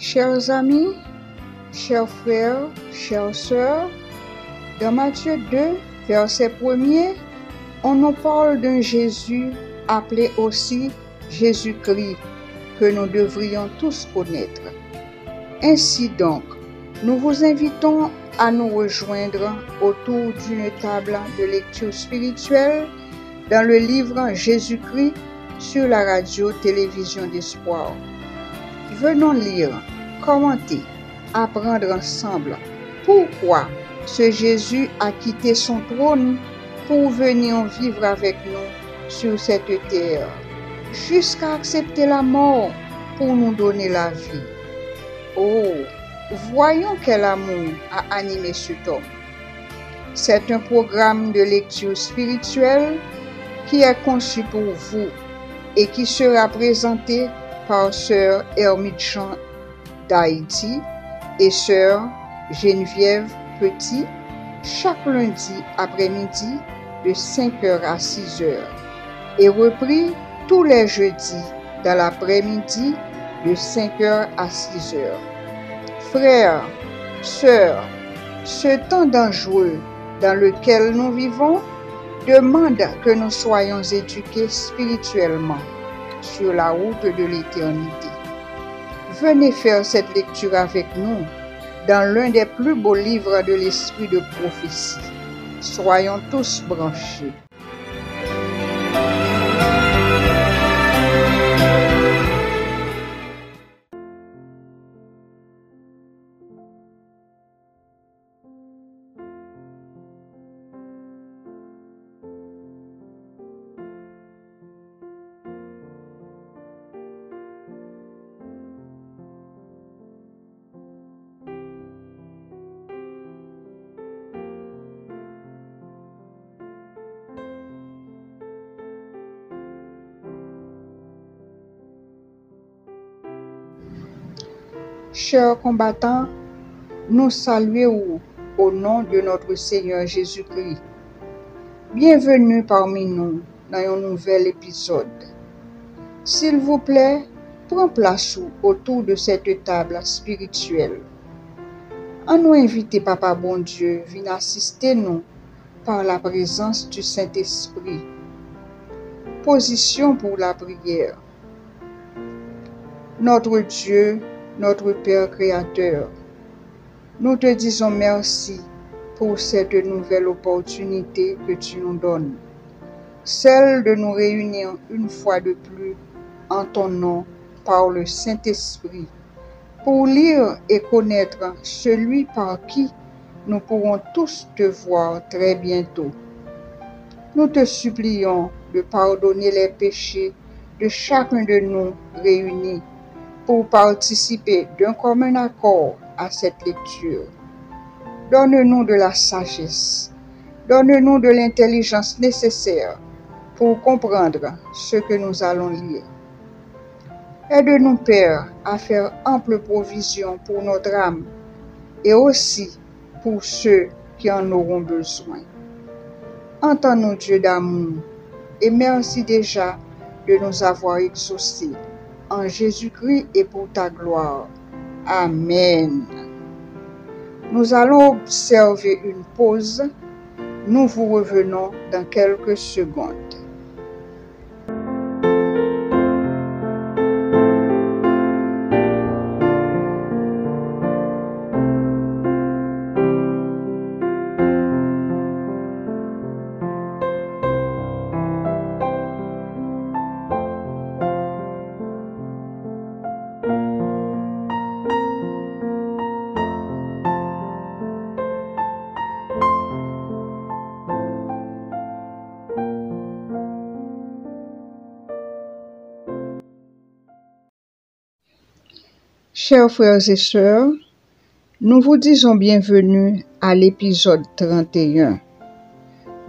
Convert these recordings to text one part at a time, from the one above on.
Chers amis, chers frères, chères sœurs, dans Matthieu 2, verset 1er, on nous parle d'un Jésus appelé aussi Jésus-Christ, que nous devrions tous connaître. Ainsi donc, nous vous invitons à nous rejoindre autour d'une table de lecture spirituelle dans le livre Jésus-Christ sur la radio-télévision d'Espoir. Venons lire, commenter, apprendre ensemble pourquoi ce Jésus a quitté son trône pour venir vivre avec nous sur cette terre, jusqu'à accepter la mort pour nous donner la vie. Oh, voyons quel amour a animé cet homme. C'est un programme de lecture spirituelle qui est conçu pour vous et qui sera présenté par Sœur Hermite Jean d'Haïti et Sœur Geneviève Petit chaque lundi après-midi de 5h à 6h et repris tous les jeudis dans l'après-midi de 5h à 6h. Frères, sœurs, ce temps dangereux dans lequel nous vivons demande que nous soyons éduqués spirituellement sur la route de l'éternité. Venez faire cette lecture avec nous dans l'un des plus beaux livres de l'esprit de prophétie. Soyons tous branchés. Chers combattants, nous saluons au nom de notre Seigneur Jésus-Christ. Bienvenue parmi nous dans un nouvel épisode. S'il vous plaît, prends place autour de cette table spirituelle. En nous inviter, Papa bon Dieu, viens assister nous par la présence du Saint-Esprit. Position pour la prière. Notre Dieu, notre Père Créateur, nous te disons merci pour cette nouvelle opportunité que tu nous donnes, celle de nous réunir une fois de plus en ton nom par le Saint-Esprit, pour lire et connaître celui par qui nous pourrons tous te voir très bientôt. Nous te supplions de pardonner les péchés de chacun de nous réunis pour participer d'un commun accord à cette lecture. Donne-nous de la sagesse, donne-nous de l'intelligence nécessaire pour comprendre ce que nous allons lire. Aide-nous, Père, à faire ample provision pour notre âme et aussi pour ceux qui en auront besoin. Entends-nous, Dieu d'amour, et merci déjà de nous avoir exaucés. En Jésus-Christ et pour ta gloire. Amen. Nous allons observer une pause. Nous vous revenons dans quelques secondes. Chers frères et sœurs, nous vous disons bienvenue à l'épisode 31.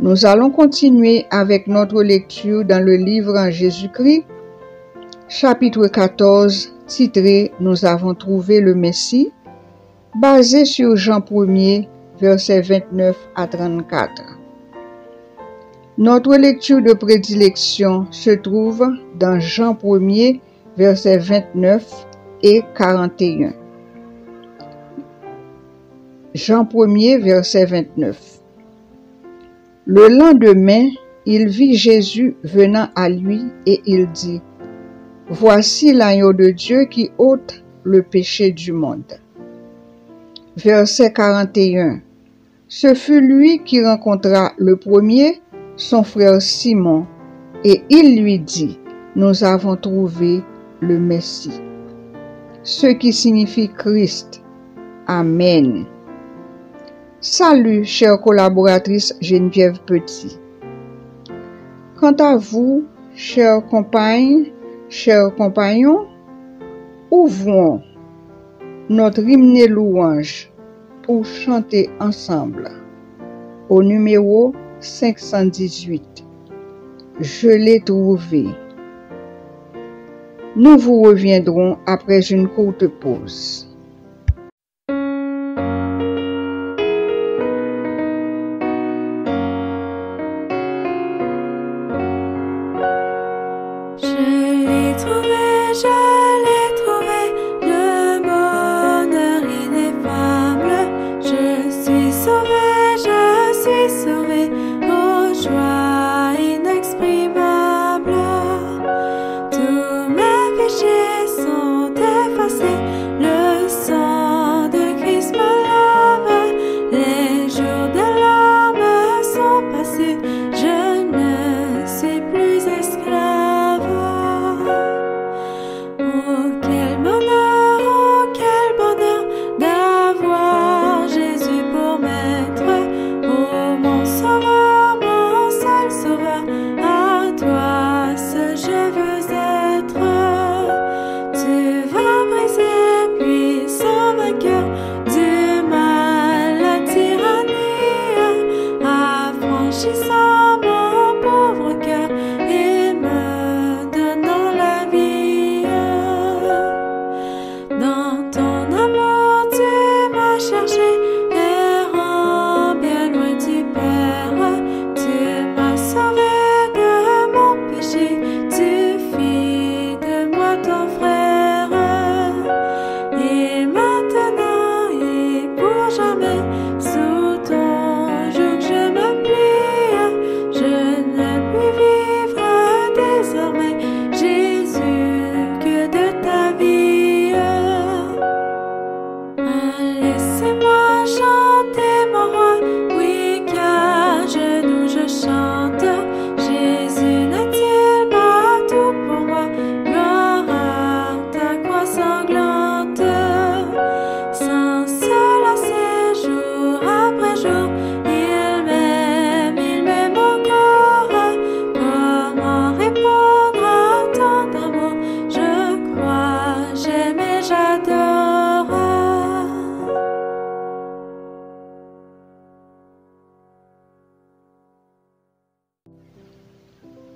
Nous allons continuer avec notre lecture dans le livre en Jésus-Christ, chapitre 14, titré « Nous avons trouvé le Messie », basé sur Jean 1er, versets 29 à 34. Notre lecture de prédilection se trouve dans Jean 1er, versets 29 et 41. Jean 1er, verset 29. Le lendemain, il vit Jésus venant à lui et il dit, « Voici l'agneau de Dieu qui ôte le péché du monde. » Verset 41. Ce fut lui qui rencontra le premier son frère Simon, et il lui dit, « Nous avons trouvé le Messie. » Ce qui signifie Christ. Amen. Salut, chère collaboratrice Geneviève Petit. Quant à vous, chères compagnes, chers compagnons, ouvrons notre hymne et louange pour chanter ensemble au numéro 518. Je l'ai trouvé. Nous vous reviendrons après une courte pause.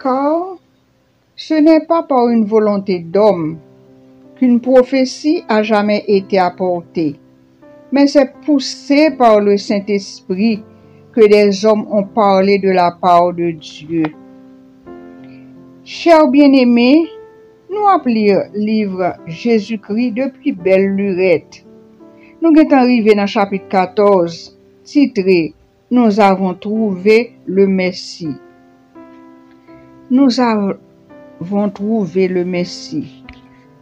Car ce n'est pas par une volonté d'homme qu'une prophétie a jamais été apportée, mais c'est poussé par le Saint-Esprit que des hommes ont parlé de la part de Dieu. Chers bien-aimés, nous appelons livre Jésus-Christ depuis belle lurette. Nous sommes arrivés dans le chapitre 14, titré « Nous avons trouvé le Messie ». Nous avons trouvé le Messie.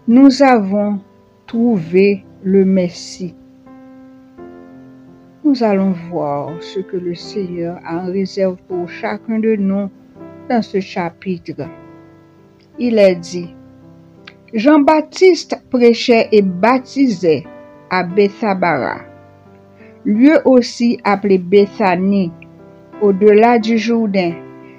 Nous avons trouvé le Messie. Nous allons voir ce que le Seigneur a en réserve pour chacun de nous dans ce chapitre. Il est dit, Jean-Baptiste prêchait et baptisait à Bethabara, lieu aussi appelé Béthanie, au-delà du Jourdain,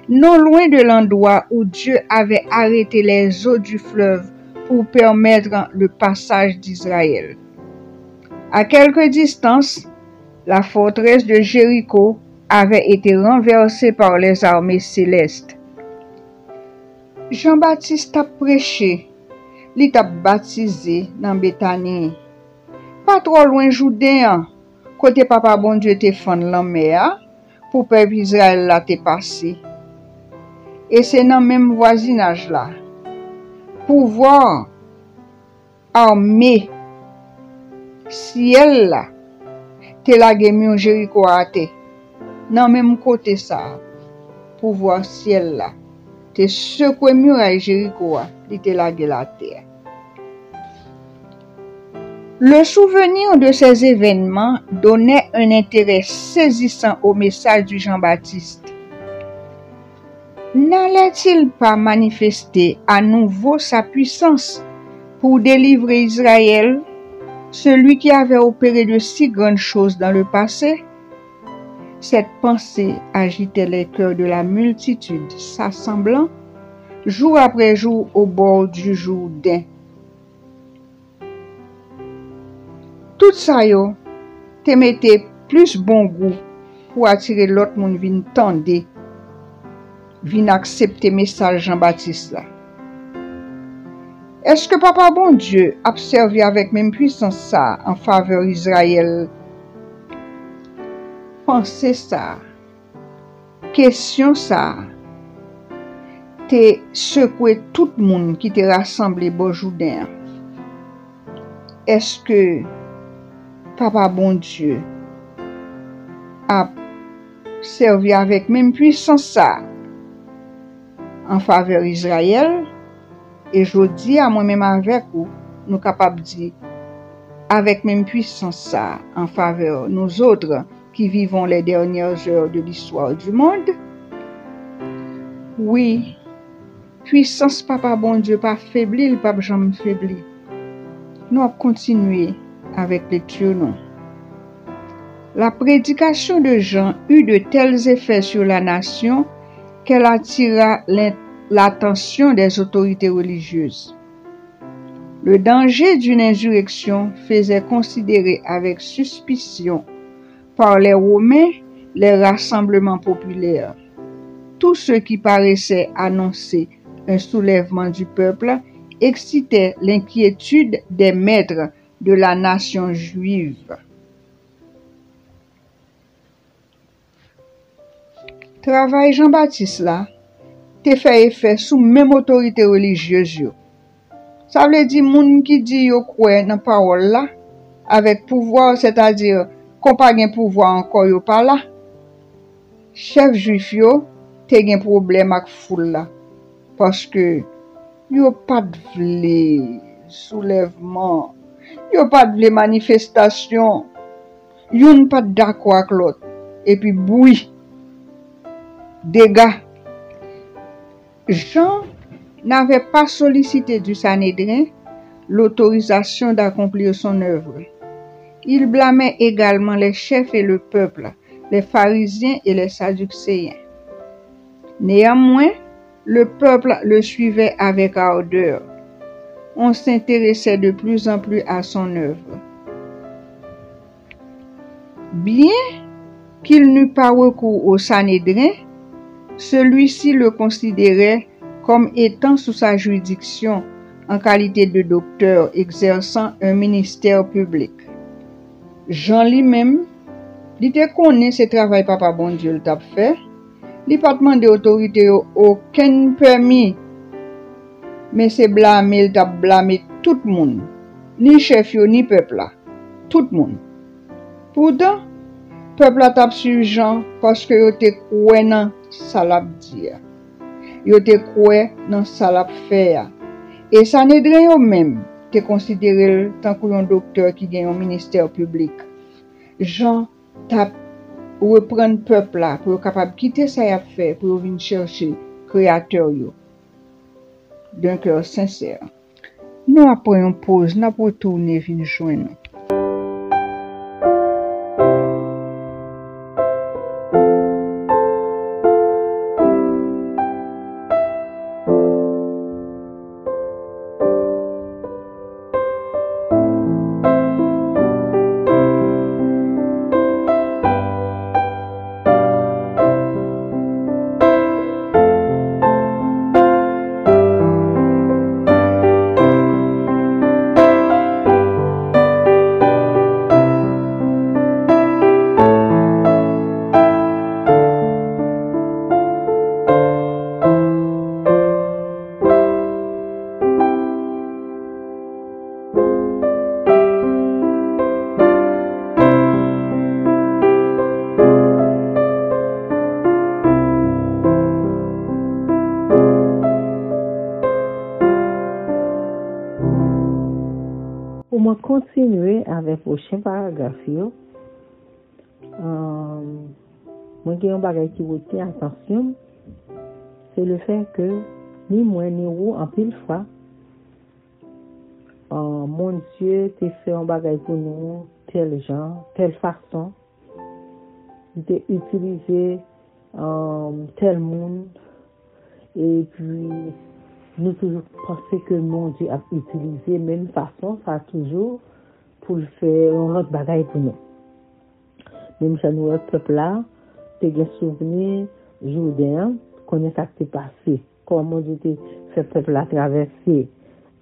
non loin de l'endroit où Dieu avait arrêté les eaux du fleuve pour permettre le passage d'Israël. À quelque distance, la forteresse de Jéricho avait été renversée par les armées célestes. Jean-Baptiste a prêché, il a baptisé dans Béthanie. Pas trop loin Jourdain, côté papa bon Dieu te fend la mer, pour peuple Israël là te passé. Et c'est dans le même voisinage là. Pouvoir armé ciel là te lage mion Jéricho a te. Nan même côté ça, pouvoir ciel là, te secoué muraille Jéricho a, li te lage la terre. Le souvenir de ces événements donnait un intérêt saisissant au message du Jean-Baptiste. N'allait-il pas manifester à nouveau sa puissance pour délivrer Israël, celui qui avait opéré de si grandes choses dans le passé? Cette pensée agitait les cœurs de la multitude, s'assemblant jour après jour au bord du Jourdain. Tout ça yo te mette plus bon goût pour attirer l'autre monde vin tande, vin accepter message Jean-Baptiste là. Est-ce que papa bon Dieu a servi avec même puissance ça en faveur d'Israël? Pensez ça. Question ça. Te secoué tout le monde qui te rassemblé bon Jourdain. Est-ce que papa bon Dieu a servi avec même puissance ça en faveur d'Israël? Et je dis à moi-même avec vous, nous capables de dire avec même puissance ça en faveur nous autres qui vivons les dernières heures de l'histoire du monde. Oui, puissance papa bon Dieu pas faibli, le pape jamais faibli. Nous allons continuer avec lecture non. La prédication de Jean eut de tels effets sur la nation qu'elle attira l'attention des autorités religieuses. Le danger d'une insurrection faisait considérer avec suspicion par les Romains les rassemblements populaires. Tout ce qui paraissait annoncer un soulèvement du peuple excitait l'inquiétude des maîtres de la nation juive. Travail Jean-Baptiste là, te fait effet sous même autorité religieuse yo. Ça veut dire moun qui dit yo croit dans parole là avec pouvoir, c'est-à-dire qu'on pas gen pouvoir encore yo pas là. Chef juif yo te gen problème ak foule là parce que yo pas vle soulèvement, yo pas vle manifestation, yon pas d'accord ak l'autre et puis bruit dégâts. Jean n'avait pas sollicité du Sanhédrin l'autorisation d'accomplir son œuvre. Il blâmait également les chefs et le peuple, les pharisiens et les sadducéens. Néanmoins, le peuple le suivait avec ardeur. On s'intéressait de plus en plus à son œuvre. Bien qu'il n'eût pas recours au Sanhédrin, celui-ci le considérait comme étant sous sa juridiction en qualité de docteur exerçant un ministère public. Jean lui-même, il te connaît ce travail papa bon Dieu le t'a fait, il pas demandé autorité aucun permis, mais c'est blâmer, il t'a blâmé tout le monde, ni chef ni peuple là, tout le monde. Pourtant, peuple a t'a suivi Jean parce que yo te croit dans ça l'a dire. Yo te croit dans ça l'a faire. Et Sanhédrin yo même te considéré tant qu'un docteur qui gagne un ministère public. Jean t'a reprendre peuple là pour capable quitter ça y a fait pour venir chercher créateur yo d'un cœur sincère. Nous après une pause, nous retourner venir joindre. moi continuer avec le prochain paragraphe, moi qui un bagage qui retient attention, c'est le fait que ni moi ni vous en pile fois mon Dieu t'a fait un bagage pour nous tel genre, telle façon, il t'a utilisé tel monde et puis nous toujours penser que mon Dieu a utilisé même façon, ça toujours pour le faire un autre bagage pour nous. Même si nous, le peuple là, tu as des souvenirs, Jourdain, connaît ça qui s'est passé. Comment Dieu t'a fait le peuple là traverser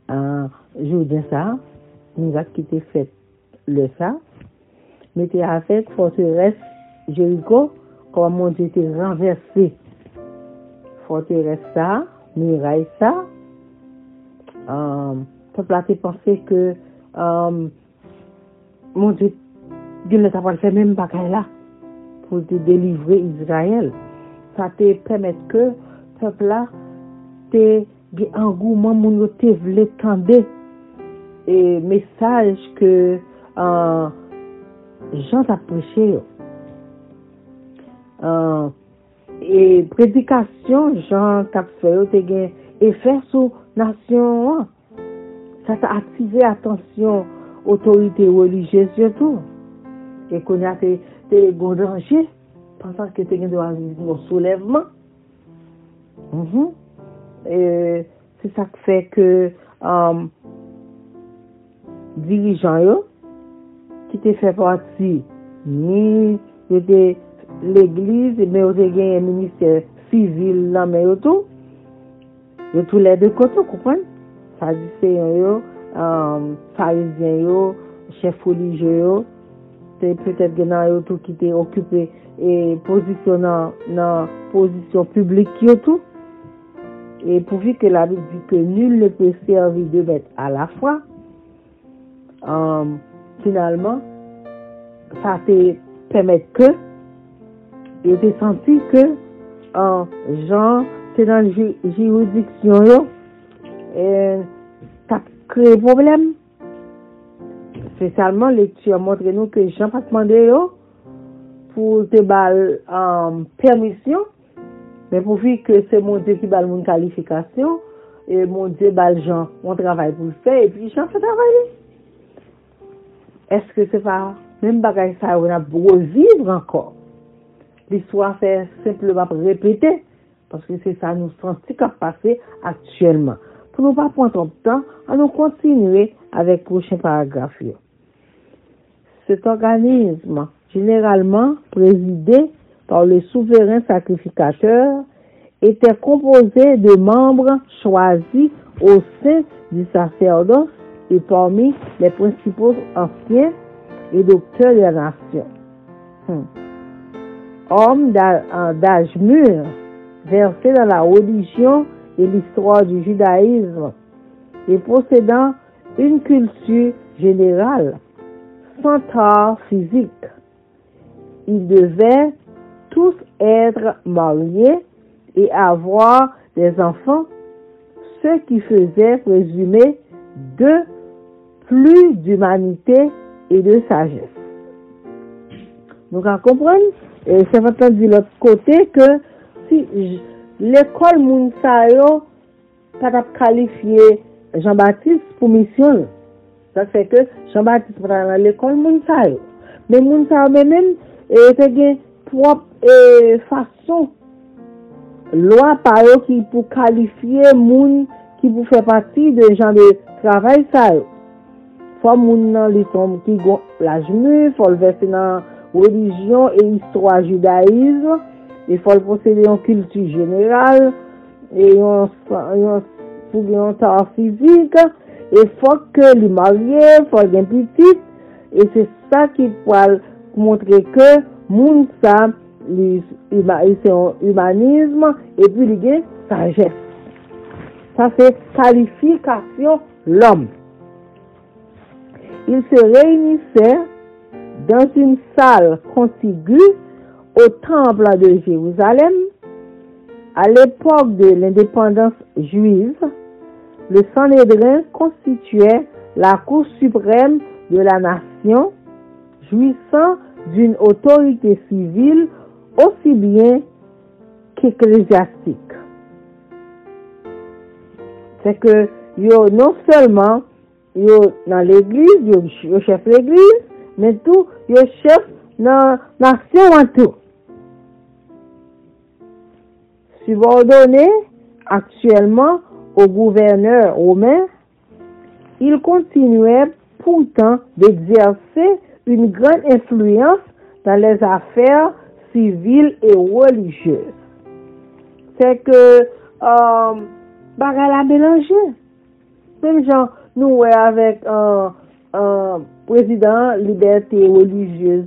Jourdain ça, nous a quitté fait le ça, mais tu as fait forteresse Jéricho, comment Dieu t'a renversé. Forteresse ça, muraille ça, peuple là t'a pensé que mon Dieu Dieu ne t'a pas fait même bagaille là pour te délivrer Israël. Ça te permet que peuple là te engouement mon te vle tande et message que Jean t'a prêché et prédication Jean t'a fait te gen effet sur nation. Ça t'a attiré attention autorité religieuse surtout. Et qu'on a des bons dangers, pensant que tu as un soulèvement. Et c'est ça qui fait que dirigeants qui te fait partie ni de l'église, mais aussi un ministère civil là, mais tout, de tous les deux côtés, vous comprenez? Ça dit c'est pharisiens, chef religieux, peut-être que dans tout qui était occupé et positionnant dans position publique tout et pourvu que la Bible dit que nul ne peut servir deux maîtres à la fois, finalement ça te permet que et te senti que Jean c'est dans la juridiction et ça crée problème. Spécialement, lecture montre nous que Jean pas demandé pour te bal permission, mais pourvu que c'est mon Dieu qui bal mon qualification et mon Dieu bal Jean mon travail pour le faire et puis Jean fait travailler. Est-ce que c'est pas même bagage ça on a revivre encore? L'histoire fait simplement répéter parce que c'est ça nous sentit qu'a passé actuellement. Pour ne pas prendre trop de temps, allons continuer avec le prochain paragraphe. Cet organisme, généralement présidé par le souverain sacrificateur, était composé de membres choisis au sein du sacerdoce et parmi les principaux anciens et docteurs de la nation. Hommes d'âge mûr, versés dans la religion et l'histoire du judaïsme et possédant une culture générale sans tort physique. Ils devaient tous être mariés et avoir des enfants, ce qui faisait présumer plus d'humanité et de sagesse. Donc, à comprendre, et c'est maintenant de l'autre côté que si l'école Mounsayo pas qualifié Jean-Baptiste pour mission. Ça fait que Jean-Baptiste va dans l'école Mounsayo. Mais Mounsayo même c'est propre façon loi par eux qui pour qualifier moun qui pour faire partie de gens de travail ça. Faut moun nan li som qui gon l'âge mûr, faut le verser dans religion et histoire judaïsme, il faut le posséder en culture générale et en temps physique, et faut que les mariés, faut les petits, et c'est ça qui peut montrer que moun ça c'est un humanisme et puis il y a sagesse. Ça c'est qualification l'homme. Il se réunissait dans une salle contiguë au temple de Jérusalem. À l'époque de l'indépendance juive, le Sanhédrin constituait la Cour suprême de la nation, jouissant d'une autorité civile aussi bien qu'ecclésiastique. C'est que yo non seulement yo dans l'église, yo chef l'église, mais tout yo chef dans nation en tout. Subordonné actuellement au gouverneur romain, il continuait pourtant d'exercer une grande influence dans les affaires civiles et religieuses. C'est que bagay la mélangé. Même genre nous avec un président liberté religieuse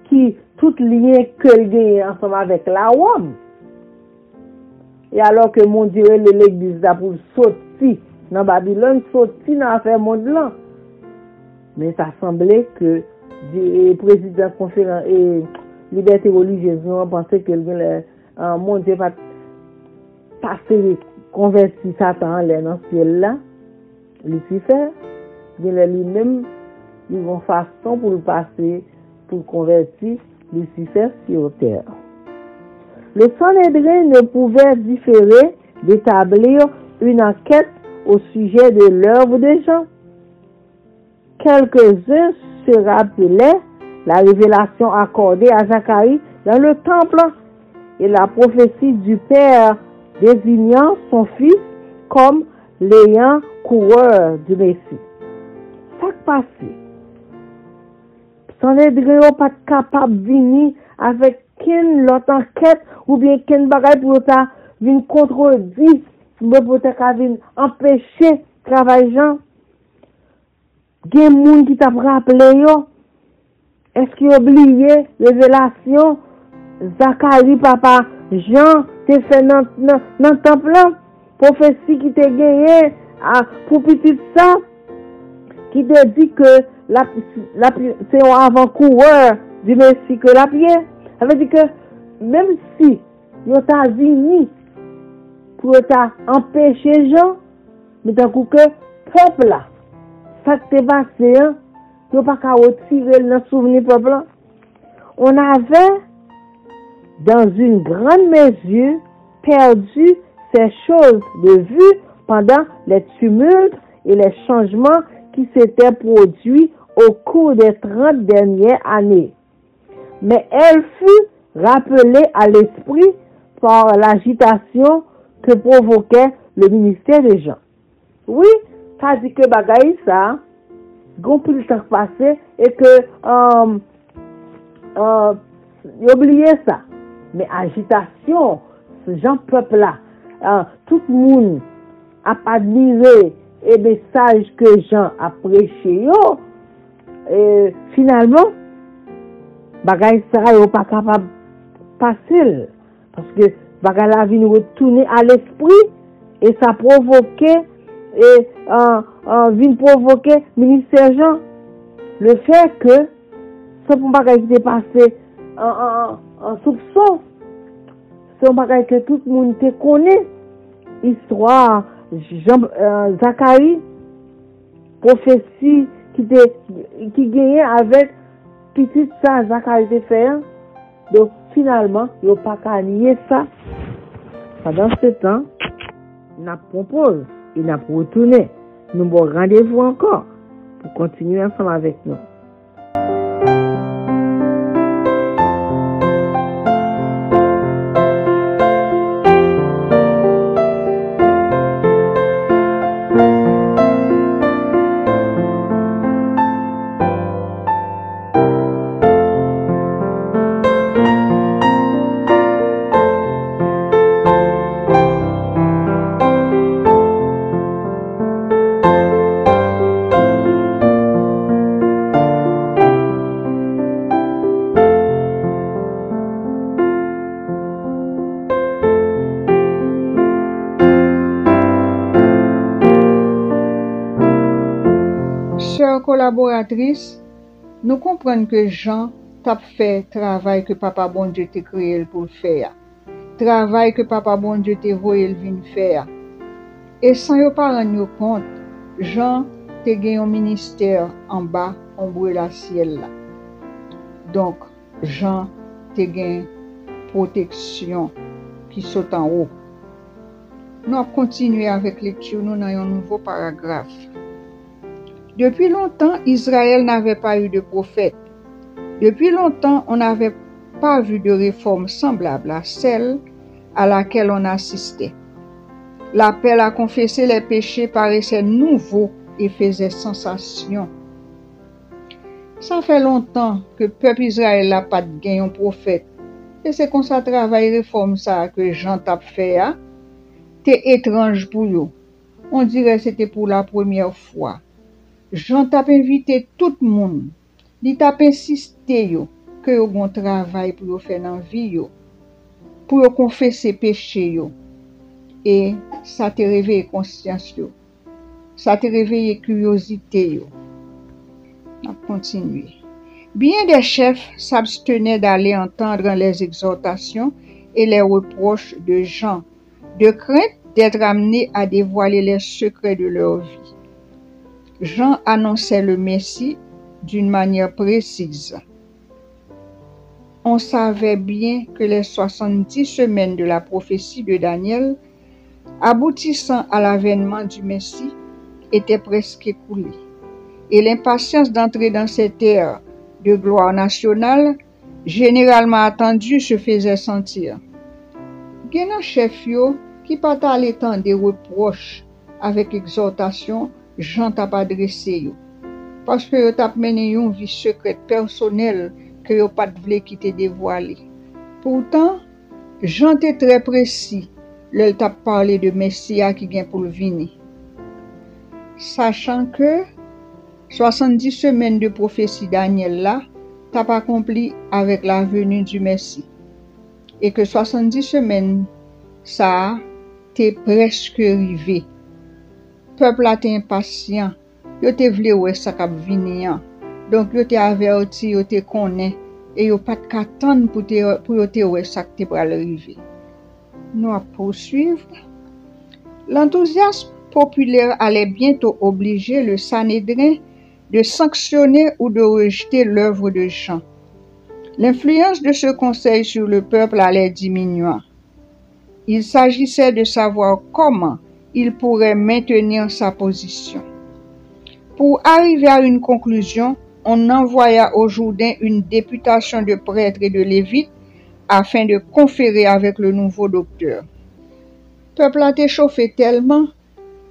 qui tout lien que gagne ensemble avec la Rome. Et alors que mon Dieu l'église là pour sortir dans Babylone, sortir dans affaire monde là. Mais ça semblait que le président conférence et liberté religieuse pensait que mon Dieu va passer convertir Satan dans le ciel là. Lucifer, lui-même, ils vont façon pour le passer, pour convertir Lucifer sur terre. Le Sanhédrin ne pouvait différer d'établir une enquête au sujet de l'œuvre des gens. Quelques-uns se rappelaient la révélation accordée à Zacharie dans le temple et la prophétie du Père désignant son fils comme l'ayant coureur du Messie. Ça qui passe. Sanhédrin n'est pas capable de venir avec quelle l'autre enquête ou bien quel bagage pour ta venir contredire, pour ta venir empêcher le travail gens. Il y a des gens qui t'a rappelé yo. Est-ce qu'il a oublié révélation Zacharie papa Jean te fait dans le temple prophétie qui t'a gagné pour petit ça qui te dit que c'est un avant-coureur du Messie que la pierre. Ça veut dire que même si yo t'a venu pour empêcher les gens, mais d'un coup que peuple là, ça qui t'est passé, yo pas qu'à retirer le souvenir peuple là. On avait dans une grande mesure perdu ces choses de vue pendant les tumultes et les changements qui s'étaient produits au cours des 30 dernières années. Mais elle fut rappelée à l'esprit par l'agitation que provoquait le ministère des gens. Oui, ça dit que bagaille ça, gon plus le temps passé et que oublié ça. Mais agitation, ce genre peuple là, tout le monde a admiré et message que Jean a prêché yo, et finalement bagay ça yo pas capable passer parce que bagay la vient retourner à l'esprit et ça provoquait et vient provoquer ministère Jean le fait que ce bagay qui est passé en soupçon, c'est un bagay que tout le monde te connaît, histoire Zacharie, prophétie qui gagnait avec petit ça Zacharie te fait. Donc finalement, il n'y a pas qu'à nier ça. Pendant ce temps, on propose, il n'a pas retourné. Nous avons rendez-vous encore pour continuer ensemble avec nous. Chère collaboratrice, nous comprenons que Jean t'a fait travail que papa bon Dieu t'a créé pour faire. Travail que papa bon Dieu t'a voulu venir faire. Et sans yo pas rendre compte, Jean te gen un ministère en bas, ombre la ciel là. Donc, Jean te gen protection qui saute en haut. Nous allons continuer avec lecture, nous dans un nouveau paragraphe. Depuis longtemps, Israël n'avait pas eu de prophète. Depuis longtemps, on n'avait pas vu de réforme semblable à celle à laquelle on assistait. L'appel à confesser les péchés paraissait nouveau et faisait sensation. Ça fait longtemps que le peuple Israël n'a pas gagné un prophète. Et c'est comme ça travail réforme ça que Jean t'a fait. T'es étrange pour eux. On dirait que c'était pour la première fois. Jean t'a invité tout le monde. Il t'a insisté que yo bon travail pour faire dans la vie, pour confesser péché. Et ça te réveille conscience, ça te réveille curiosité. On continue. Bien des chefs s'abstenaient d'aller entendre les exhortations et les reproches de Jean, de crainte d'être amenés à dévoiler les secrets de leur vie. Jean annonçait le Messie d'une manière précise. On savait bien que les 70 semaines de la prophétie de Daniel, aboutissant à l'avènement du Messie, étaient presque écoulées. Et l'impatience d'entrer dans cette ère de gloire nationale, généralement attendue, se faisait sentir. Il y a un chef qui pas allé tant des reproches avec exhortation, Jean t'a pas adressé parce que yo t'a mené une vie secrète personnelle que yo pas voulu quitter dévoiler. Pourtant, Jean était très précis. L'il t'a parlé de Messia qui vient pour le venir. Sachant que 70 semaines de prophétie Daniel là, t'as pas accompli avec la venue du Messie. Et que 70 semaines, ça t'est presque arrivé. Peuple a été impatient. Yo te vle ouais ça k'ap venir. Donc yo te averti, yo te connaît et yo pas qu'attendre pour yo te ouais ça qui pral arriver. Nous allons poursuivre. L'enthousiasme populaire allait bientôt obliger le Sanhédrin de sanctionner ou de rejeter l'œuvre de Jean. L'influence de ce conseil sur le peuple allait diminuant. Il s'agissait de savoir comment il pourrait maintenir sa position. Pour arriver à une conclusion, on envoya au Jourdain une députation de prêtres et de lévites afin de conférer avec le nouveau docteur. Le peuple a été chauffé tellement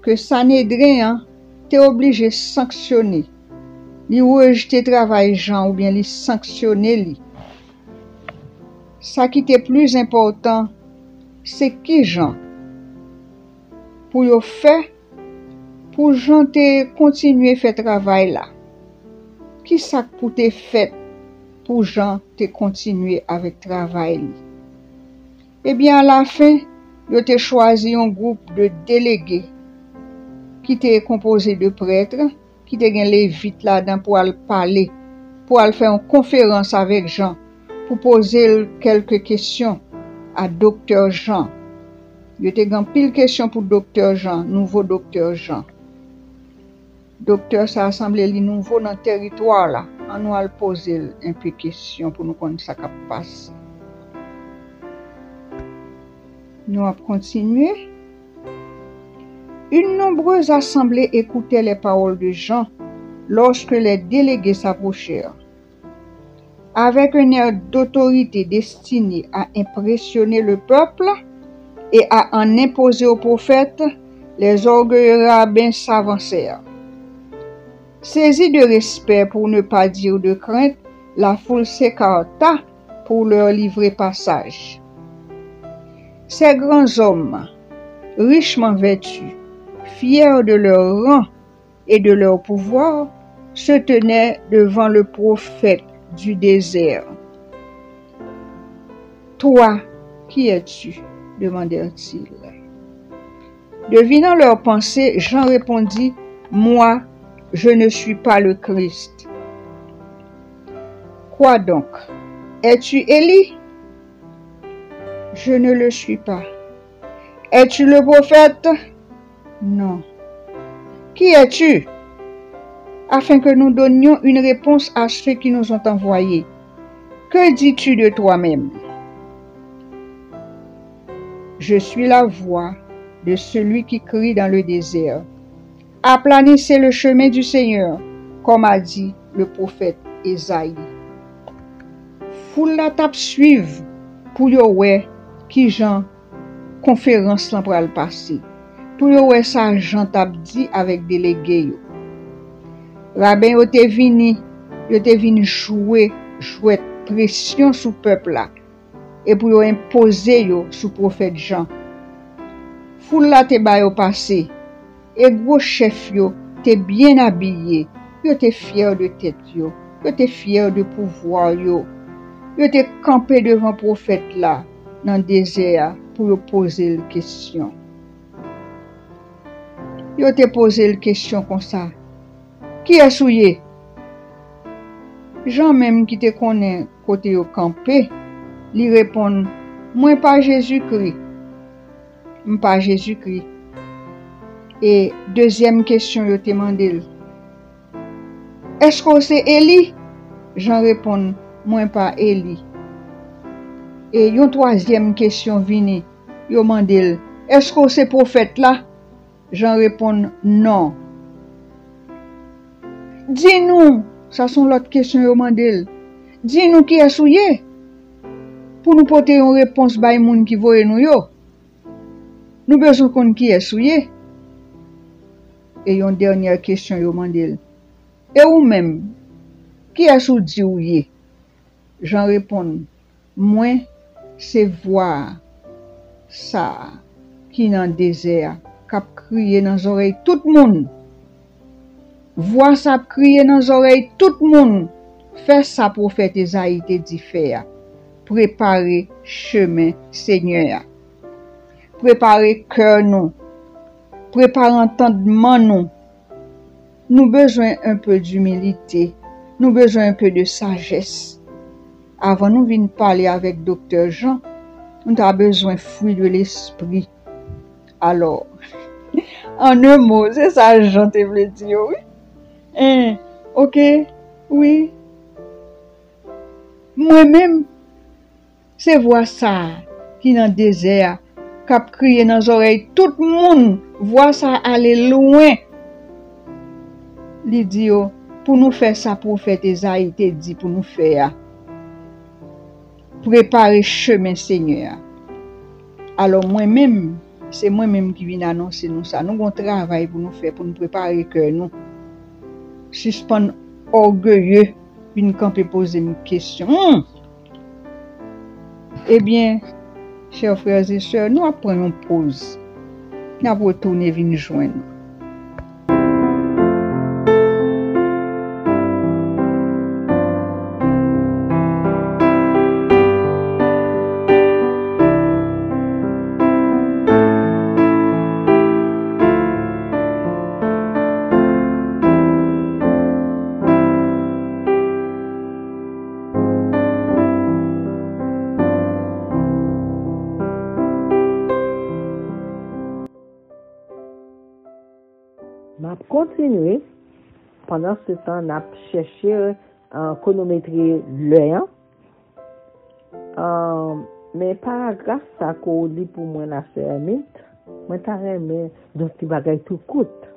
que Sanhédrin était obligé de sanctionner. Il rejeter travail Jean ou bien il sanctionner lui. Ça qui était plus important, c'est qui Jean. Pour le faire, pour Jean te continuer faire travail là. Qui ça pour te fait pour Jean te continuer avec travail? Eh bien à la fin, yo te choisi un groupe de délégués qui était composé de prêtres, qui te gen lévites là-dedans pour aller parler, pour aller faire une conférence avec Jean, pour poser quelques questions à docteur Jean. Yo te gen pile question pour docteur Jean, nouveau docteur Jean. Docteur, ça a semblé li nouveau dans le territoire là. On nous a posé un peu de questions pour nous connaître ça qui passe. Nous allons continuer. Une nombreuse assemblée écoutait les paroles de Jean lorsque les délégués s'approchèrent. Avec un air d'autorité destiné à impressionner le peuple et à en imposer aux prophètes, les orgueilleux rabbins s'avancèrent. Saisis de respect pour ne pas dire de crainte, la foule s'écarta pour leur livrer passage. Ces grands hommes, richement vêtus, fiers de leur rang et de leur pouvoir, se tenaient devant le prophète du désert. « Toi, qui es-tu » demandèrent-ils. Devinant leurs pensées, Jean répondit, « Moi, je ne suis pas le Christ. » « Quoi donc? Es-tu Élie? » « Je ne le suis pas. » « Es-tu le prophète? » « Non. » Qui es-tu? Afin que nous donnions une réponse à ceux qui nous ont envoyés. Que dis-tu de toi-même? Je suis la voix de celui qui crie dans le désert. Aplanissez le chemin du Seigneur, comme a dit le prophète Esaïe. Foule la tape suivre pour yo wè qui Jean conférence là pour le passer. Pour yo wè ça Jean t'a dit avec délégué yo. Rabbin yo te vini jouer pression sous peuple là et pour yo imposer yo sous prophète Jean. Foule la te ba yo passé et gros chef yo te bien habillé. Yo te fier de tête yo te fier de pouvoir yo te campé devant prophète là dans le désert pour yo poser la question. Yo te poser la question comme ça. Qui est souillé? Jean même qui te connaît côté yo campé, lui répond, moi pas Jésus-Christ. Pas Jésus-Christ. Et deuxième question yo te mandé. Est-ce que c'est Élie? Jean répond, moi pas Élie. Et une troisième question vini, yo mandé, est-ce que c'est prophète là? Jean répond, non. Dis-nous, ça sont l'autre question yo mandé. Dis-nous qui est souillé pour nous porter une réponse bay moun qui voye nous yo. Nous besoin qu'on qui est souillé. Et une dernière question yo mandé. Et ou même qui est sou di ou yé? J'en réponds, moi c'est voir ça qui dans désert k'ap crier dans oreilles tout le monde. Voir ça crier dans oreilles tout le monde. Faire ça prophète Esaïe te dit faire. Préparer chemin Seigneur. Préparer cœur nous. Préparer entendement nous. Nous besoin un peu d'humilité. Nous besoin un peu de sagesse. Avant nous venir parler avec docteur Jean, nous avons besoin fruit de l'esprit. Alors, en un mot, c'est ça Jean te voulait dire, oui? Ok, oui. Moi-même, c'est voir ça qui dans le désert, cap crier dans les oreilles, tout le monde voit ça aller loin. Il dit, pour nous faire ça, prophète Esaïe te dit pour nous faire. Préparer chemin Seigneur. Alors moi-même, c'est moi-même qui viens annoncer nous ça. Nous avons un travail pour nous faire, pour nous préparer que nous. Suspendre orgueilleux, une camper poser une question. Eh bien, chers frères et sœurs, nous apprenons une pause. Nous allons retourner venir joindre. M'a continué pendant ce temps n'a cherché en chronométrie l'heure. Mais par grâce à qu'on dit pour moi la fermite, moi t'arrête mais donc petit bagage tout coûte.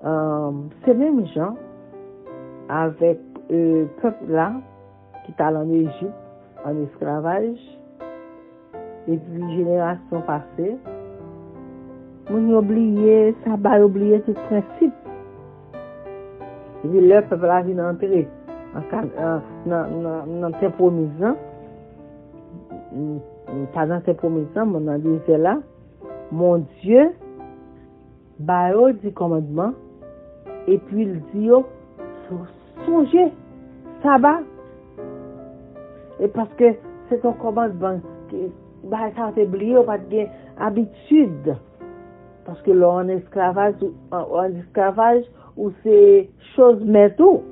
C'est même gens avec peuple là qui est en Égypte en esclavage et puis génération passée. On oublié, ça va oublier tout principe. Et puis le peuple a vu entrer dans tes promises. Pas dans tes promises, mais on disait là, mon Dieu, bah dit commandement, et puis il dit, songez, ça va. Et parce que c'est un commandement, bah ça t'est oublié, pas de habitude. Parce que là, en esclavage où c'est chose métaux.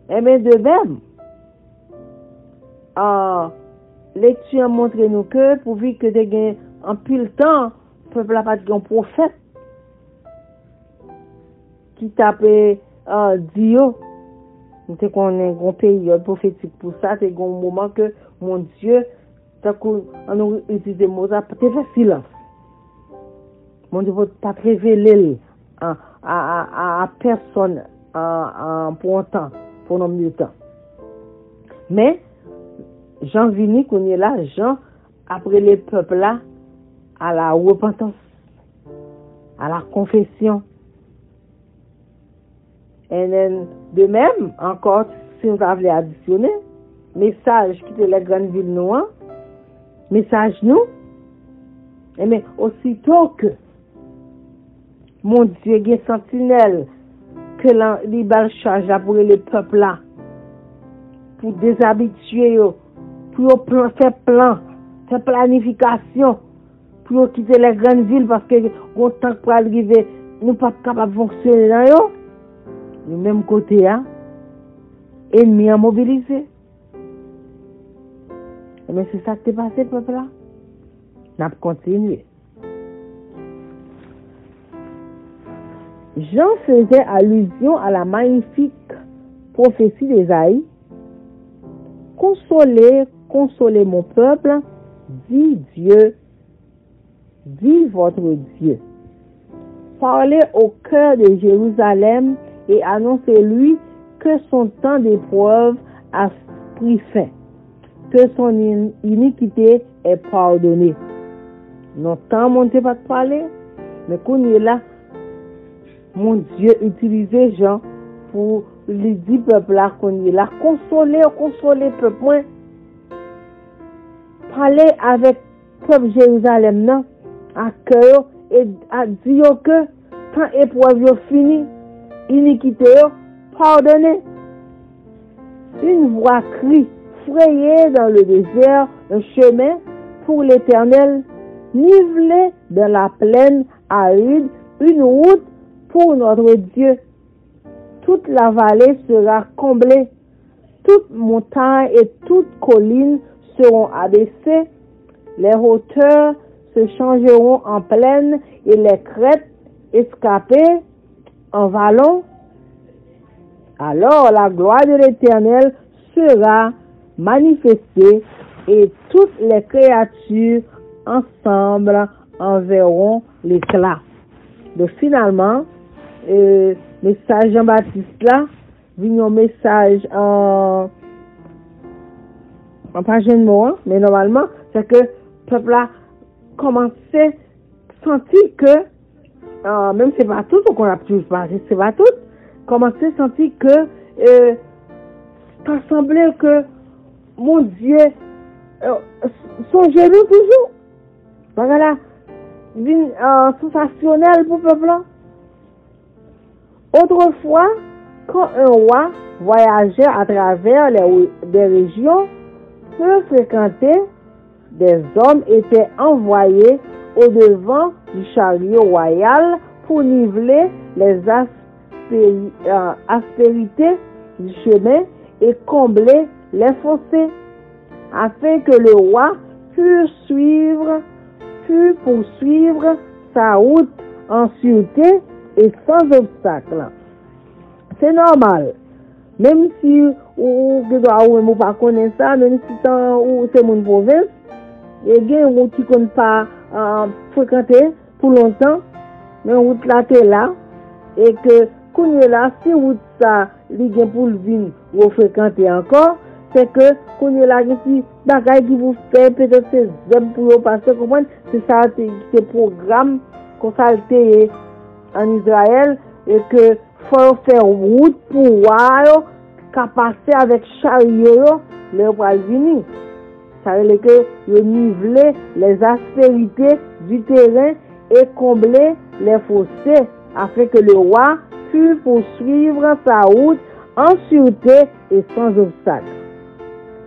Et bien de même, lecture a montré nous que pourvu que tu aies un pile temps peuple n'a pas de prophète qui tapait Dio. Nous te connaissons une période prophétique pour ça. C'est un moment que mon Dieu, on a utilisé le mot, tu fait silence. Mon Dieu, ne pas te révéler à personne pour un temps, pour un nombre de temps. Mais, Jean vini qu'on est là, Jean, après les peuples là, à la repentance, à la confession. Et de même, encore, si on avait additionné, message qui était la grande ville noire, message nous, mais aussitôt que mon Dieu, il y a sentinelle, que les balles chargent pour les peuples là, pour déshabituer, pour faire plan, faire planification, pour quitter les grandes villes parce que au temps pour arriver, nous ne sommes pas capables de fonctionner dans eux. Du même côté, hein, ennemi à mobiliser. Mais c'est ça qui est passé, peuple là. On a continué. Jean faisait allusion à la magnifique prophétie d'Ésaïe. Consolez mon peuple, dit Dieu, dit votre Dieu. Parlez au cœur de Jérusalem et annoncez-lui que son temps d'épreuve a pris fin, que son iniquité est pardonnée. Non, tant mon Dieu va te parler, mais qu'on est là, mon Dieu utilisait Jean pour les 10 peuples là qu'on est là. Consoler peuple. Parler avec le peuple Jérusalem non, à cœur et à dire que quand l'épreuve est finie, iniquité pardonnée. Une voix crie, frayée dans le désert, un chemin pour l'Éternel, nivelé dans la plaine aride, une route pour notre Dieu. Toute la vallée sera comblée, toute montagne et toute colline seront abaissées, les hauteurs se changeront en plaine et les crêtes escapées en vallon. Alors la gloire de l'Éternel sera manifestée et toutes les créatures ensemble en verront l'éclat. Donc finalement, message Jean-Baptiste là, vient un message en pas jeune mot, mais normalement, c'est que le peuple a commencé à sentir que, même c'est pas tout, qu'on a pu parler, c'est pas tout, commencer à sentir que, ça semblait que, mon Dieu, songez-nous toujours. Voilà, sensationnel pour le peuple là. Autrefois, quand un roi voyageait à travers des régions peu fréquentées, des hommes étaient envoyés au-devant du chariot royal pour niveler les aspérités du chemin et combler les fossés, afin que le roi pût poursuivre sa route en sûreté et sans obstacle. C'est normal. Même si ou pas connaître ça, même si c'est mon province, il y a une route qui ne pas fréquenter pour longtemps, mais une route là est là, et que quand il est là, si route ça, il y a pour le vin ou fréquenter encore, c'est que quand il est là, il y a des bagages qui vous fait, peut-être c'est zèbre pour vous passer, comprendre, c'est ça, c'est programme consulté en Israël, et que faut faire route pour voir qu'à passer avec chariot le roi venir. Ça veut dire que le niveler les aspérités du terrain et combler les fossés afin que le roi puisse poursuivre sa route en sûreté et sans obstacle.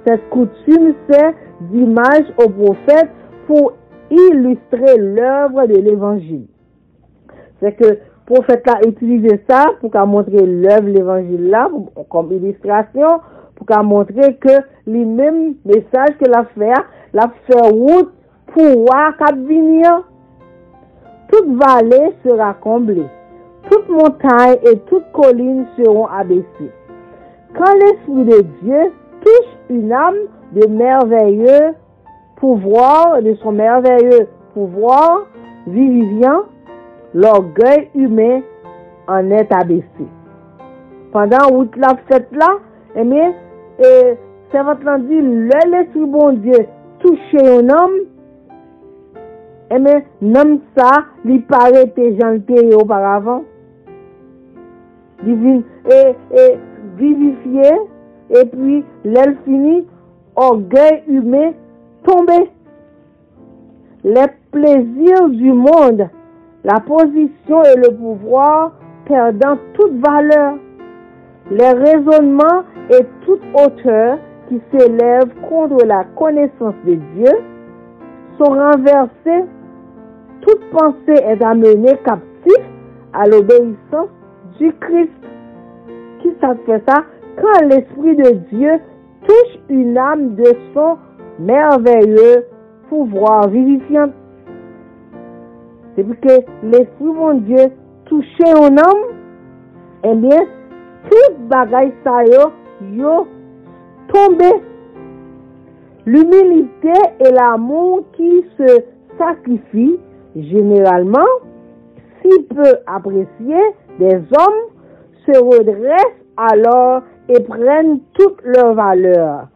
Cette coutume sert d'image au prophète pour illustrer l'œuvre de l'évangile. C'est que le prophète a utilisé ça pour montrer l'œuvre de l'évangile là comme illustration, pour montrer que les mêmes messages que l'a fait route pour voir qu'à venir. toute vallée sera comblée, toute montagne et toute colline seront abaissées. Quand l'Esprit de Dieu touche une âme de son merveilleux pouvoir vivifiant, l'orgueil humain en est abaissé. Pendant route la fête là, servante l'a dit, l'Esprit bon Dieu touche un homme, l'homme ça, lui paraît gentil auparavant. Vivifié, et puis l'aile finie, orgueil humain tombé. Les plaisirs du monde, la position et le pouvoir perdant toute valeur, les raisonnements et toute hauteur qui s'élèvent contre la connaissance de Dieu sont renversés. Toute pensée est amenée captive à l'obéissance du Christ. Qui ça fait ça? Quand l'Esprit de Dieu touche une âme de son merveilleux pouvoir vivifiant. Depuis que l'Esprit de Dieu touche un homme, toute bagaille ça yo tombé. L'humilité et l'amour qui se sacrifient généralement, si peu appréciés, des hommes se redressent alors et prennent toute leur valeur.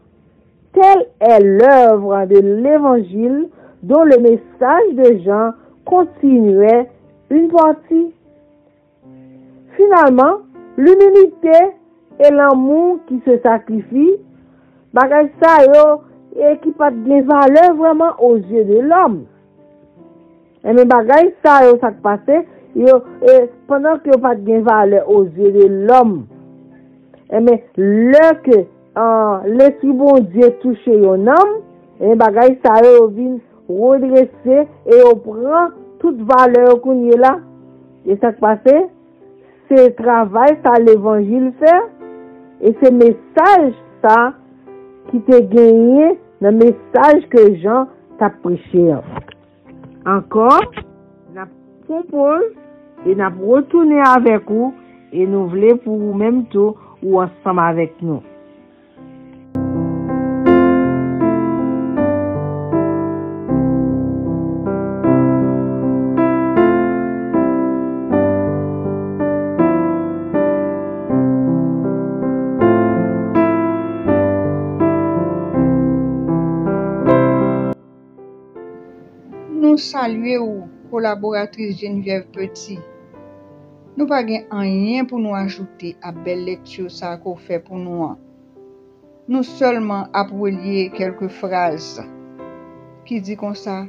Telle est l'œuvre de l'Évangile dont le message de Jean continuait une partie. Finalement, l'humilité et l'amour qui se sacrifient, bagay ça et qui pas de valeur vraiment aux yeux de l'homme. Et mais bagay ça ça passé pendant que pas de valeur aux yeux de l'homme. Mais que l'Esprit bon Dieu touche un homme, et bagay ça vient redresser et on prend toute valeur qu'on y est là. Et ça passé, c'est travail ça l'évangile fait et c'est message ça qui t'a gagné le message que Jean t'a prêché. Encore, n'a propose et n'a retourner avec vous et nous voulons pour vous même tout ou ensemble avec nous. Nous saluons collaboratrice Geneviève Petit. Nous pas rien pour nous ajouter à belle lecture ça qu'on fait pour nous. Nous seulement approlier quelques phrases qui dit comme ça: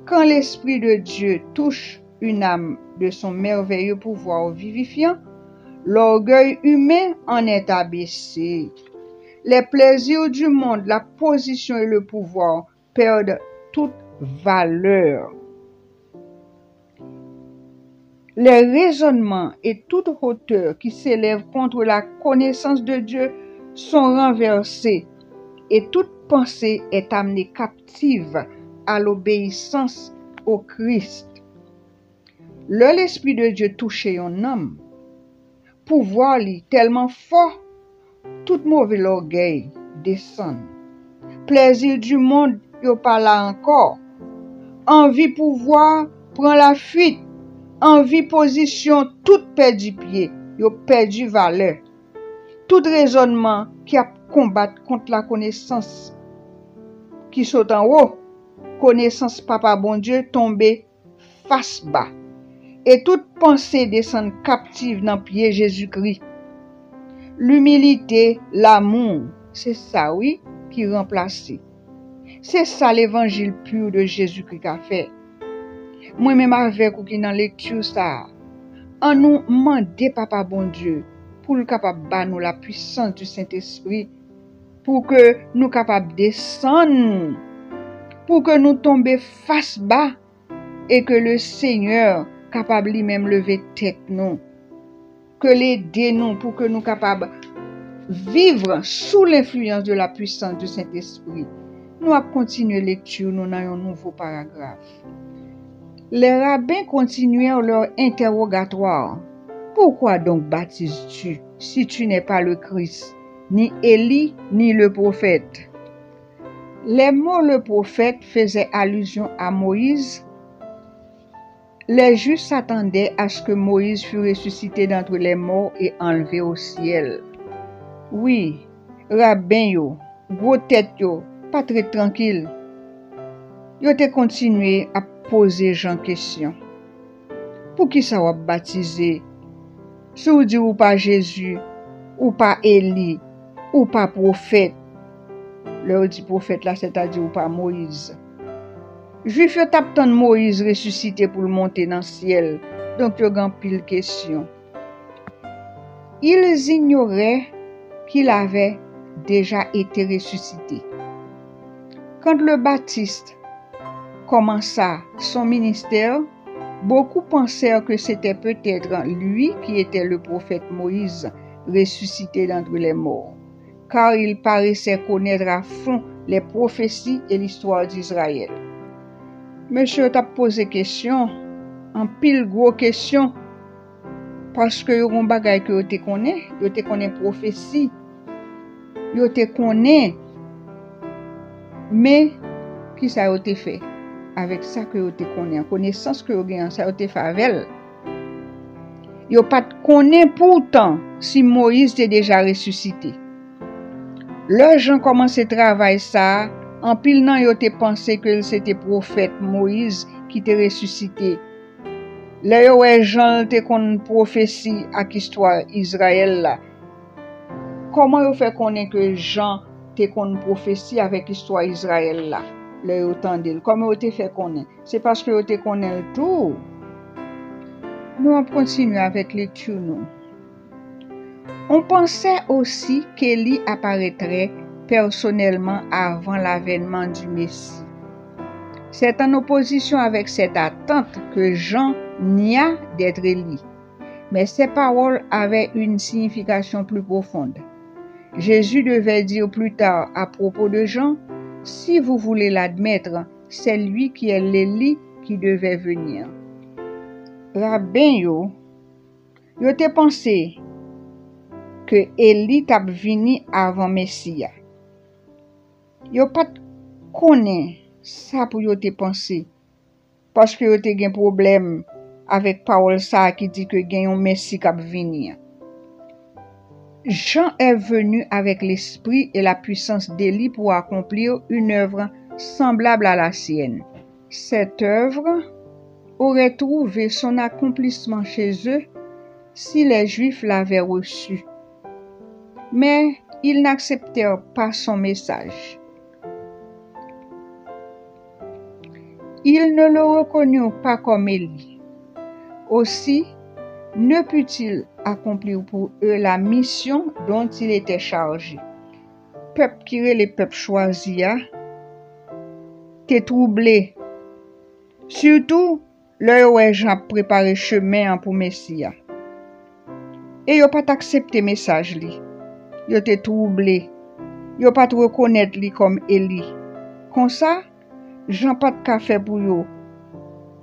quand l'Esprit de Dieu touche une âme de son merveilleux pouvoir vivifiant, l'orgueil humain en est abaissé. Les plaisirs du monde, la position et le pouvoir perdent toute valeur. Les raisonnements et toute hauteur qui s'élèvent contre la connaissance de Dieu sont renversés et toute pensée est amenée captive à l'obéissance au Christ. L'Esprit de Dieu touche un homme, pouvoir lui tellement fort, tout mauvais orgueil descend. Plaisir du monde, yo pas là encore. Envie pouvoir prend la fuite. Envie position, tout perdu pied, yo perdu valeur. Tout raisonnement qui a combattre contre la connaissance qui saute en haut, connaissance papa bon Dieu tombé face bas. Et toute pensée descend captive dans pied Jésus-Christ. L'humilité, l'amour, c'est ça oui qui remplace. C'est ça l'évangile pur de Jésus-Christ a fait. Moi-même avec ou qui dans lecture ça, en nous demander papa bon Dieu pour le capable ba nous la puissance du Saint-Esprit pour que nous capable descendre, pour que nous tomber face bas et que le Seigneur capable lui-même lever tête nous, que l'aider nous pour que nous capable vivre sous l'influence de la puissance du Saint-Esprit. Nous allons continuer lecture nous dans un nouveau paragraphe. Les rabbins continuèrent leur interrogatoire. Pourquoi donc baptises-tu si tu n'es pas le Christ, ni Élie, ni le prophète? Les mots le prophète faisaient allusion à Moïse. Les Juifs s'attendaient à ce que Moïse fût ressuscité d'entre les morts et enlevé au ciel. Oui, rabbin yo, gros tête yo, pas très tranquille. Yo te continué à poser Jean question. Pour qui ça va baptiser? Si vous dites ou pas Jésus, ou pas Élie, ou pas prophète. Leur dit prophète là, c'est-à-dire ou pas Moïse. Juif yo tap tan Moïse ressuscité pour le monter dans le ciel. Donc yo gan pile question. Ils ignoraient qu'il avait déjà été ressuscité. Quand le Baptiste commença son ministère, beaucoup pensèrent que c'était peut-être lui qui était le prophète Moïse ressuscité d'entre les morts, car il paraissait connaître à fond les prophéties et l'histoire d'Israël. Monsieur t'a posé question, en pile gros question, parce que yon bagay que yo te connaît prophétie, yo te connaît, mais qui ça yo te fait? Avec ça que yo te connaît, connaissance que yo gen, ça yo te fait avec. Yo pas connaît pourtant si Moïse était déjà ressuscité. Le gens commencé travail ça, en pile nan yo te pensé que c'était prophète Moïse qui était ressuscité. Là yo wè Jean te kon prophétie ak histoire Israël là. Comment yo fait connaître que Jean te kon prophétie avec histoire Israël là? Là yo tande, comment yo te fait connaître? C'est parce que yo te connaît tout. Nous on continue avec lecture nous. On pensait aussi qu'Élie apparaîtrait personnellement avant l'avènement du Messie. C'est en opposition avec cette attente que Jean nia d'être Élie. Mais ces paroles avaient une signification plus profonde. Jésus devait dire plus tard à propos de Jean, « Si vous voulez l'admettre, c'est lui qui est l'Élie qui devait venir. » Rabbin yo te pensé que Élie t'a vini avant Messia. Yo pas connaît ça pour yo te penser parce que yo te gen problème avec parole ça qui dit que gen yon Messie k'ap venir. Jean est venu avec l'esprit et la puissance d'Élie pour accomplir une œuvre semblable à la sienne. Cette œuvre aurait trouvé son accomplissement chez eux si les Juifs l'avaient reçu. Mais ils n'acceptèrent pas son message. Ils ne le reconnurent pas comme Élie. Aussi, ne put-il accomplir pour eux la mission dont il était chargé. Peuple qui est le peuple choisi, t'es troublé. Surtout, leur où Jean préparé chemin pour Messia. Et yo pas accepté message li. Yo te troublé. Yo pas reconnaître li comme Élie. Comme ça, Jean pas de café pour yo.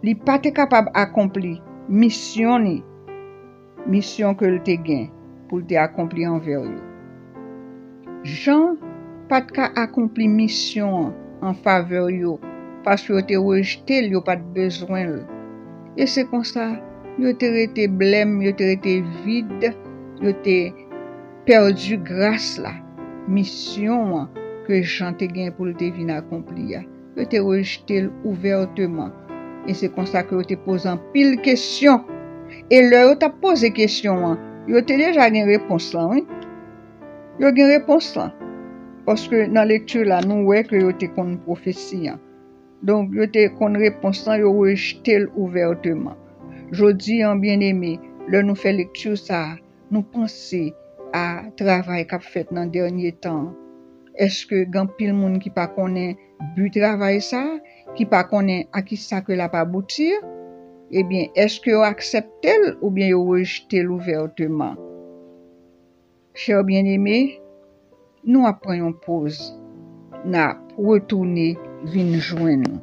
Li pas te capable accomplir mission ni. Mission que le te gain pour te accomplir envers yo. Jean pas de accomplir mission en faveur yo parce que yo te rejeté, yo pas de besoin. Et c'est comme ça, yo te été blême, yo te été vide, yo te perdu grâce la mission que Jean te gain pour te venir accomplir. Yo te rejeté ouvertement. Et c'est comme ça que yo te pose en pile question. Et là, yo t'a posé question, yo te déjà une réponse là, oui? Yo une réponse là. Parce que dans la lecture là, nous voyons que yo te kon prophétie. Donc, yo te kon réponse là, yo rejeté ouvertement. Jodi, en bien-aimé, là nous fait lecture ça, nous penser à travail qu'a fait dans dernier temps. Est-ce que grand pile monde qui pas connaît but travail ça, qui pas connaît à qui ça que la pas aboutir? Eh bien, est-ce que vous acceptez ou bien vous rejetez ouvertement? Chers bien-aimés, nous apprenons pause. Nous retourner vinn joindre nous.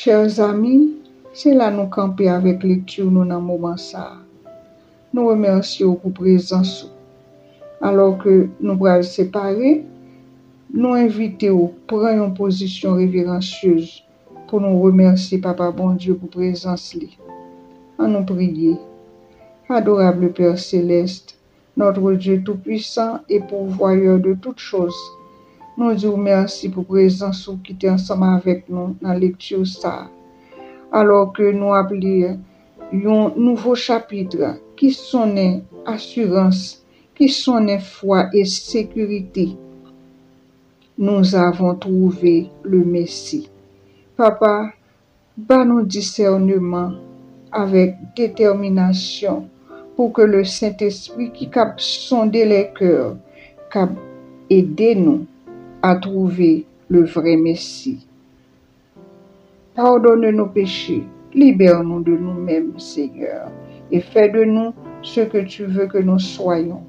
Chers amis, c'est là nous camper avec lecture nous dans moment ça. Nous remercions pour présence. Alors que nous allons séparer, nous invitons à prendre une position révérencieuse pour nous remercier Papa bon Dieu pour présence. En nous prier. Adorable Père céleste, notre Dieu tout-puissant et pourvoyeur de toutes choses, nous disons merci pour présence qui était ensemble avec nous dans la lecture ça. Alors que nous appelons un nouveau chapitre qui sonne assurance, qui sonne foi et sécurité, nous avons trouvé le Messie. Papa, bas nos discernement avec détermination pour que le Saint-Esprit qui cap sonder les cœurs, cap aider nous à trouver le vrai Messie. Pardonne nos péchés, libère-nous de nous-mêmes, Seigneur, et fais de nous ce que tu veux que nous soyons.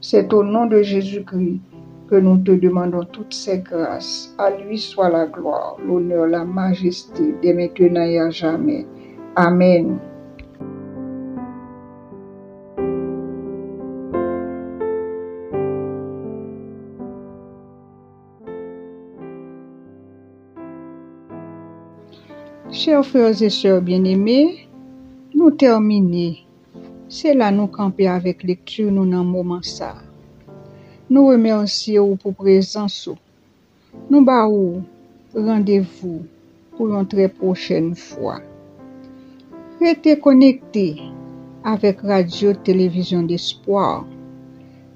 C'est au nom de Jésus-Christ que nous te demandons toutes ces grâces. À lui soit la gloire, l'honneur, la majesté, dès maintenant et à jamais. Amen. Chers frères et sœurs bien-aimés, nous terminons. C'est là nous camper avec lecture nous dans moment ça. Nous remercions pour présence. Nous baou rendez-vous pour une très prochaine fois. Restez connectés avec Radio Télévision d'Espoir,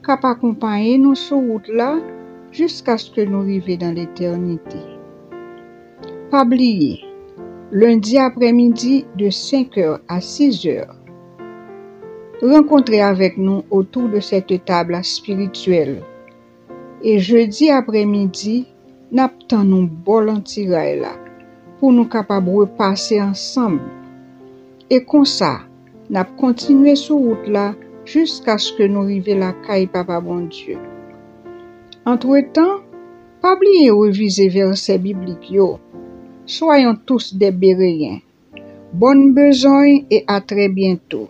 cap accompagner nous sur route là jusqu'à ce que nous arrivions dans l'éternité. Pas oublier, lundi après-midi de 5h à 6h, rencontrez avec nous autour de cette table spirituelle. Et jeudi après-midi, n'attendons bon antirail là pour nous capables de passer ensemble. Et comme ça, n'a continuer sur route là jusqu'à ce que nous arrivions la caille Papa bon Dieu. Entre-temps, pas oublier réviser versets bibliques yo. Soyons tous des Béréens. Bonne besogne et à très bientôt.